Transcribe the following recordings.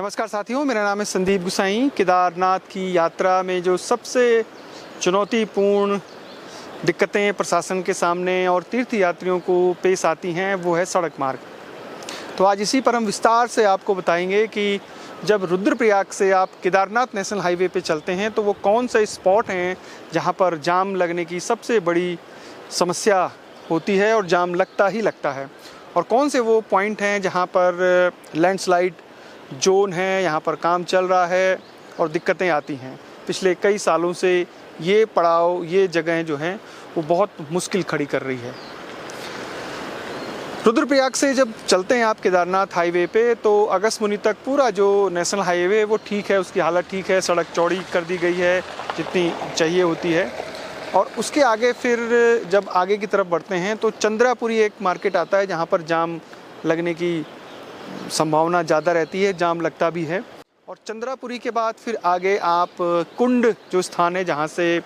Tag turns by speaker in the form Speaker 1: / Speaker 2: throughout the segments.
Speaker 1: नमस्कार साथियों, मेरा नाम है संदीप गुसाई। केदारनाथ की यात्रा में जो सबसे चुनौतीपूर्ण दिक्कतें प्रशासन के सामने और तीर्थ यात्रियों को पेश आती हैं वो है सड़क मार्ग। तो आज इसी पर हम विस्तार से आपको बताएंगे कि जब रुद्रप्रयाग से आप केदारनाथ नेशनल हाईवे पे चलते हैं तो वो कौन से स्पॉट हैं जहां पर जाम लगने की सबसे बड़ी समस्या होती है और जाम लगता ही लगता है, और कौन से वो पॉइंट हैं जहां पर लैंडस्लाइड जोन है, यहाँ पर काम चल रहा है और दिक्कतें आती हैं। पिछले कई सालों से ये पड़ाव, ये जगहें जो हैं वो बहुत मुश्किल खड़ी कर रही है। रुद्रप्रयाग से जब चलते हैं आप केदारनाथ हाईवे पे तो अगस्त्यमुनि तक पूरा जो नेशनल हाईवे है वो ठीक है, उसकी हालत ठीक है, सड़क चौड़ी कर दी गई है जितनी चाहिए होती है। और उसके आगे फिर जब आगे की तरफ बढ़ते हैं तो चंद्रापुरी एक मार्केट आता है जहाँ पर जाम लगने की संभावना ज़्यादा रहती है, जाम लगता भी है। और चंद्रापुरी के बाद फिर आगे आप कुंड जो स्थान है जहाँ से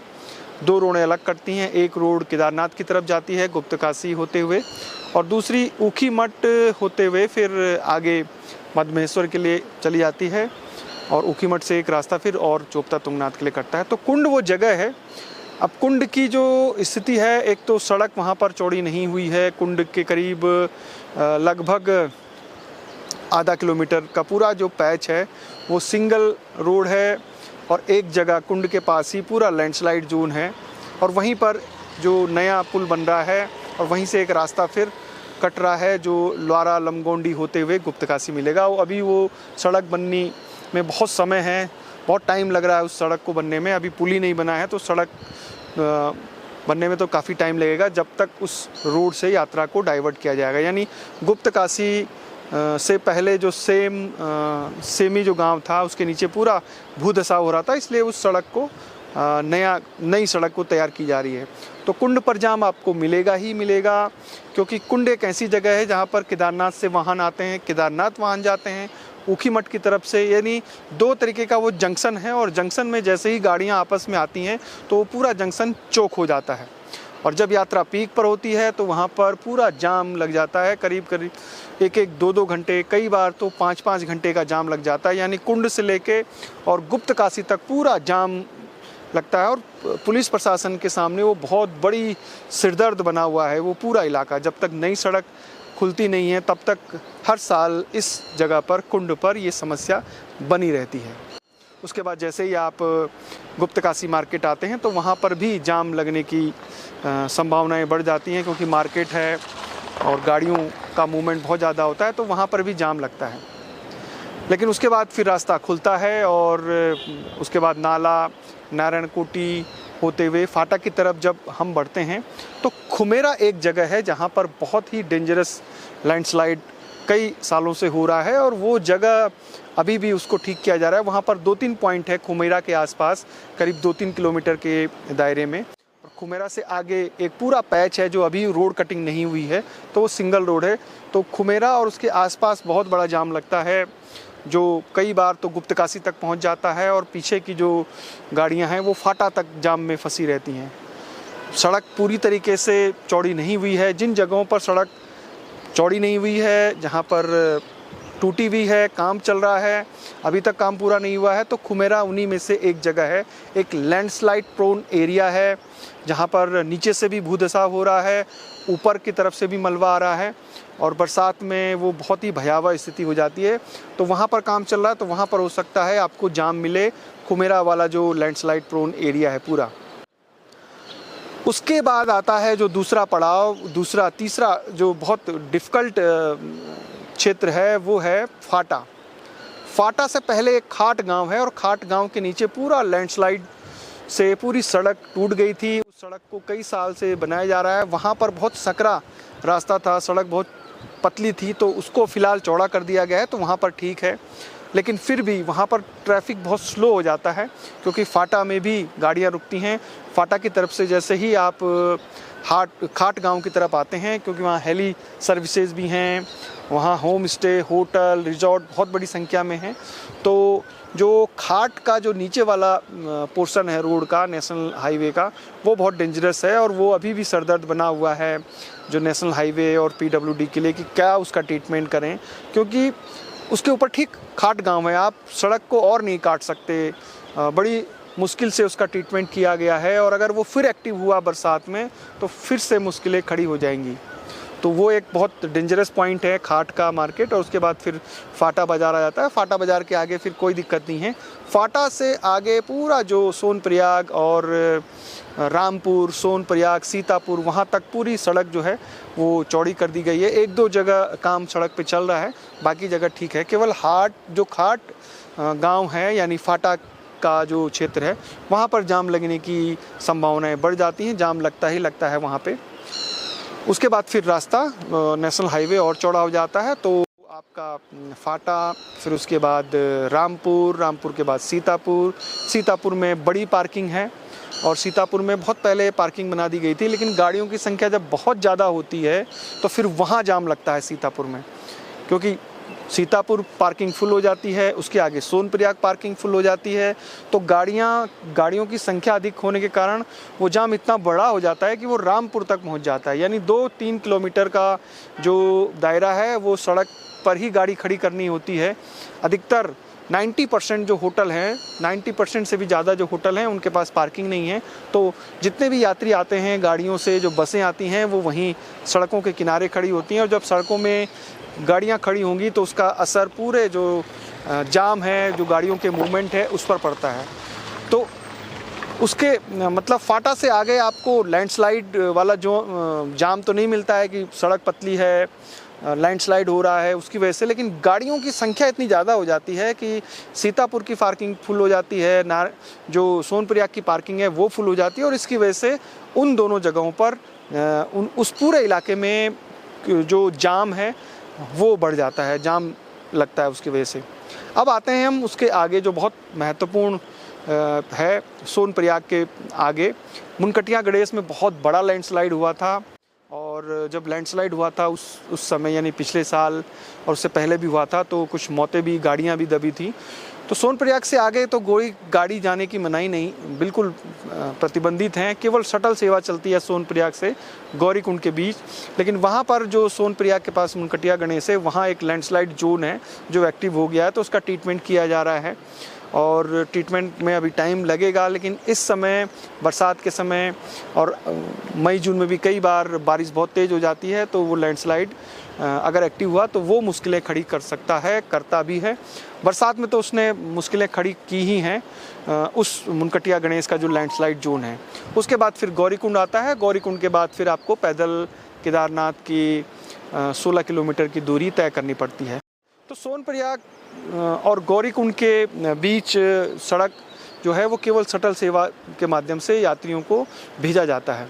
Speaker 1: दो रोडें अलग करती हैं, एक रोड केदारनाथ की तरफ जाती है गुप्तकाशी होते हुए और दूसरी ऊखीमठ होते हुए फिर आगे मधमहेश्वर के लिए चली जाती है, और ऊखीमठ से एक रास्ता फिर और चोपता तुंगनाथ के लिए करता है। तो कुंड वो जगह है। अब कुंड की जो स्थिति है, एक तो सड़क वहाँ पर चौड़ी नहीं हुई है। कुंड के करीब लगभग आधा किलोमीटर का पूरा जो पैच है वो सिंगल रोड है, और एक जगह कुंड के पास ही पूरा लैंडस्लाइड जोन है, और वहीं पर जो नया पुल बन रहा है और वहीं से एक रास्ता फिर कट रहा है जो ल्वारा लमगोंडी होते हुए गुप्तकाशी मिलेगा। वो अभी वो सड़क बनने में बहुत समय है, बहुत टाइम लग रहा है उस सड़क को बनने में। अभी पुल ही नहीं बना है तो सड़क बनने में तो काफ़ी टाइम लगेगा जब तक उस रोड से यात्रा को डाइवर्ट किया जाएगा। यानी गुप्तकाशी से पहले जो सेमी जो गांव था उसके नीचे पूरा भूधसाव हो रहा था, इसलिए उस सड़क को नई सड़क को तैयार की जा रही है। तो कुंड पर जाम आपको मिलेगा ही मिलेगा, क्योंकि कुंड एक ऐसी जगह है जहां पर केदारनाथ से वाहन आते हैं, केदारनाथ वाहन जाते हैं ऊखीमठ की तरफ से। यानी दो तरीके का वो जंक्शन है, और जंक्शन में जैसे ही गाड़ियां आपस में आती हैं तो पूरा जंक्शन चौक हो जाता है। और जब यात्रा पीक पर होती है तो वहाँ पर पूरा जाम लग जाता है, करीब करीब एक दो घंटे, कई बार तो 5 घंटे का जाम लग जाता है। यानी कुंड से लेके और गुप्तकाशी तक पूरा जाम लगता है, और पुलिस प्रशासन के सामने वो बहुत बड़ी सिरदर्द बना हुआ है वो पूरा इलाका। जब तक नई सड़क खुलती नहीं है तब तक हर साल इस जगह पर, कुंड पर, ये समस्या बनी रहती है। उसके बाद जैसे ही आप गुप्तकाशी मार्केट आते हैं तो वहाँ पर भी जाम लगने की संभावनाएं बढ़ जाती हैं, क्योंकि मार्केट है और गाड़ियों का मूवमेंट बहुत ज़्यादा होता है, तो वहाँ पर भी जाम लगता है। लेकिन उसके बाद फिर रास्ता खुलता है और उसके बाद नाला नारायणकोटी होते हुए फाटक की तरफ जब हम बढ़ते हैं तो खुमेरा एक जगह है जहाँ पर बहुत ही डेंजरस लैंडस्लाइड कई सालों से हो रहा है, और वो जगह अभी भी उसको ठीक किया जा रहा है। वहाँ पर 2-3 पॉइंट है खुमेरा के आसपास, करीब 2-3 किलोमीटर के दायरे में। और खुमेरा से आगे एक पूरा पैच है जो अभी रोड कटिंग नहीं हुई है, तो वो सिंगल रोड है। तो खुमेरा और उसके आसपास बहुत बड़ा जाम लगता है, जो कई बार तो गुप्तकाशी तक पहुँच जाता है, और पीछे की जो गाड़ियाँ हैं वो फाटा तक जाम में फंसी रहती हैं। सड़क पूरी तरीके से चौड़ी नहीं हुई है। जिन जगहों पर सड़क चौड़ी नहीं हुई है, जहाँ पर टूटी हुई है, काम चल रहा है, अभी तक काम पूरा नहीं हुआ है, तो खुमेरा उन्हीं में से एक जगह है। एक लैंडस्लाइड प्रोन एरिया है जहाँ पर नीचे से भी भूधसाव हो रहा है, ऊपर की तरफ से भी मलबा आ रहा है, और बरसात में वो बहुत ही भयावह स्थिति हो जाती है। तो वहाँ पर काम चल रहा है, तो वहाँ पर हो सकता है आपको जाम मिले, खुमेरा वाला जो लैंडस्लाइड प्रोन एरिया है पूरा। उसके बाद आता है जो दूसरा पड़ाव, तीसरा जो बहुत डिफ़िकल्ट क्षेत्र है वो है फाटा। फाटा से पहले एक खाट गांव है, और खाट गांव के नीचे पूरा लैंडस्लाइड से पूरी सड़क टूट गई थी। उस सड़क को कई साल से बनाया जा रहा है। वहाँ पर बहुत सकरा रास्ता था, सड़क बहुत पतली थी, तो उसको फ़िलहाल चौड़ा कर दिया गया है, तो वहाँ पर ठीक है। लेकिन फिर भी वहाँ पर ट्रैफिक बहुत स्लो हो जाता है, क्योंकि फाटा में भी गाड़ियाँ रुकती हैं। फाटा की तरफ से जैसे ही आप खाट गांव की तरफ आते हैं, क्योंकि वहाँ हेली सर्विसेज भी हैं, वहाँ होम स्टे, होटल, रिजॉर्ट बहुत बड़ी संख्या में हैं। तो जो खाट का जो नीचे वाला पोर्शन है रोड का, नेशनल हाईवे का, वो बहुत डेंजरस है, और वो अभी भी सरदर्द बना हुआ है जो नेशनल हाईवे और पीडब्ल्यूडी के लिए कि क्या उसका ट्रीटमेंट करें। क्योंकि उसके ऊपर ठीक खाट गांव है, आप सड़क को और नहीं काट सकते, बड़ी मुश्किल से उसका ट्रीटमेंट किया गया है। और अगर वो फिर एक्टिव हुआ बरसात में तो फिर से मुश्किलें खड़ी हो जाएंगी। तो वो एक बहुत डेंजरस पॉइंट है खाट का मार्केट। और उसके बाद फिर फाटा बाज़ार आ जाता है। फाटा बाज़ार के आगे फिर कोई दिक्कत नहीं है। फाटा से आगे पूरा जो सोनप्रयाग और रामपुर, सोनप्रयाग, सीतापुर, वहाँ तक पूरी सड़क जो है वो चौड़ी कर दी गई है। 1-2 जगह काम सड़क पे चल रहा है, बाकी जगह ठीक है। केवल जो खाट गांव है यानी फाटा का जो क्षेत्र है वहाँ पर जाम लगने की संभावनाएं बढ़ जाती हैं। जाम लगता ही लगता है वहाँ पे। उसके बाद फिर रास्ता नेशनल हाईवे और चौड़ा हो जाता है। तो आपका फाटा, फिर उसके बाद रामपुर के बाद सीतापुर में बड़ी पार्किंग है। और सीतापुर में बहुत पहले पार्किंग बना दी गई थी, लेकिन गाड़ियों की संख्या जब बहुत ज़्यादा होती है तो फिर वहाँ जाम लगता है सीतापुर में, क्योंकि सीतापुर पार्किंग फुल हो जाती है। उसके आगे सोनप्रयाग पार्किंग फुल हो जाती है। तो गाड़ियों की संख्या अधिक होने के कारण वो जाम इतना बड़ा हो जाता है कि वो रामपुर तक पहुंच जाता है। यानी 2-3 किलोमीटर का जो दायरा है वो सड़क पर ही गाड़ी खड़ी करनी होती है। अधिकतर 90% जो होटल हैं, 90% से भी ज़्यादा जो होटल हैं उनके पास पार्किंग नहीं है। तो जितने भी यात्री आते हैं गाड़ियों से, जो बसें आती हैं, वो वहीं सड़कों के किनारे खड़ी होती हैं। और जब सड़कों में गाड़ियां खड़ी होंगी तो उसका असर पूरे जो जाम है, जो गाड़ियों के मूवमेंट है, उस पर पड़ता है। तो उसके मतलब फाटा से आगे आपको लैंडस्लाइड वाला जो जाम तो नहीं मिलता है कि सड़क पतली है, लैंडस्लाइड हो रहा है उसकी वजह से, लेकिन गाड़ियों की संख्या इतनी ज़्यादा हो जाती है कि सीतापुर की पार्किंग फुल हो जाती है, जो सोनप्रयाग की पार्किंग है वो फुल हो जाती है। और इसकी वजह से उन दोनों जगहों पर उस पूरे इलाके में जो जाम है वो बढ़ जाता है, जाम लगता है उसकी वजह से। अब आते हैं हम उसके आगे जो बहुत महत्वपूर्ण है, सोनप्रयाग के आगे मुनकटिया गणेश में बहुत बड़ा लैंडस्लाइड हुआ था। और जब लैंडस्लाइड हुआ था उस समय यानी पिछले साल और उससे पहले भी हुआ था, तो कुछ मौतें भी, गाड़ियां भी दबी थी। तो सोनप्रयाग से आगे तो कोई गाड़ी जाने की मनाही नहीं, बिल्कुल प्रतिबंधित हैं। केवल शटल सेवा चलती है सोनप्रयाग से गौरीकुंड के बीच। लेकिन वहाँ पर जो सोनप्रयाग के पास मुनकटिया गणेश है, वहाँ एक लैंडस्लाइड जोन है जो एक्टिव हो गया है। तो उसका ट्रीटमेंट किया जा रहा है और ट्रीटमेंट में अभी टाइम लगेगा। लेकिन इस समय बरसात के समय और मई जून में भी कई बार बारिश बहुत तेज़ हो जाती है, तो वो लैंडस्लाइड अगर एक्टिव हुआ तो वो मुश्किलें खड़ी कर सकता है, करता भी है। बरसात में तो उसने मुश्किलें खड़ी की ही हैं उस मुनकटिया गणेश का जो लैंडस्लाइड जोन है। उसके बाद फिर गौरीकुंड आता है। गौरीकुंड के बाद फिर आपको पैदल केदारनाथ की 16 किलोमीटर की दूरी तय करनी पड़ती है। तो सोनप्रयाग और गौरीकुंड के बीच सड़क जो है वो केवल शटल सेवा के माध्यम से यात्रियों को भेजा जाता है।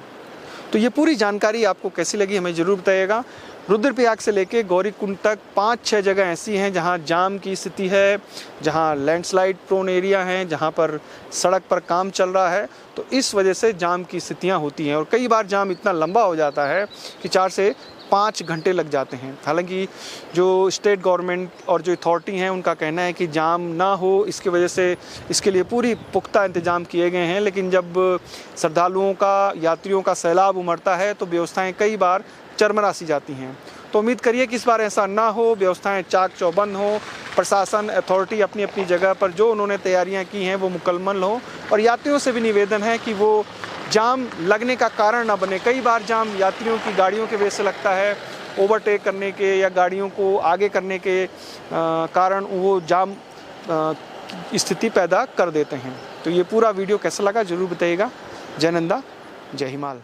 Speaker 1: तो ये पूरी जानकारी आपको कैसी लगी हमें ज़रूर बताइएगा। रुद्रप्रयाग से लेके गौरीकुंड तक 5-6 जगह ऐसी हैं जहां जाम की स्थिति है, जहां लैंडस्लाइड प्रोन एरिया हैं, जहां पर सड़क पर काम चल रहा है। तो इस वजह से जाम की स्थितियां होती हैं और कई बार जाम इतना लंबा हो जाता है कि 4 से 5 घंटे लग जाते हैं। हालांकि जो स्टेट गवर्नमेंट और जो अथॉरिटी हैं उनका कहना है कि जाम ना हो, इसकी वजह से इसके लिए पूरी पुख्ता इंतजाम किए गए हैं। लेकिन जब श्रद्धालुओं का, यात्रियों का सैलाब उमड़ता है तो व्यवस्थाएं कई बार चरमरा सी जाती हैं। तो उम्मीद करिए कि इस बार ऐसा ना हो, व्यवस्थाएं चाक चौबंद हो, प्रशासन, अथॉरिटी अपनी अपनी जगह पर जो उन्होंने तैयारियां की हैं वो मुकम्मल हो। और यात्रियों से भी निवेदन है कि वो जाम लगने का कारण ना बने। कई बार जाम यात्रियों की गाड़ियों की वजह से लगता है, ओवरटेक करने के या गाड़ियों को आगे करने के कारण वो जाम स्थिति पैदा कर देते हैं। तो ये पूरा वीडियो कैसा लगा ज़रूर बताइएगा। जय नंदा, जय हिमाल।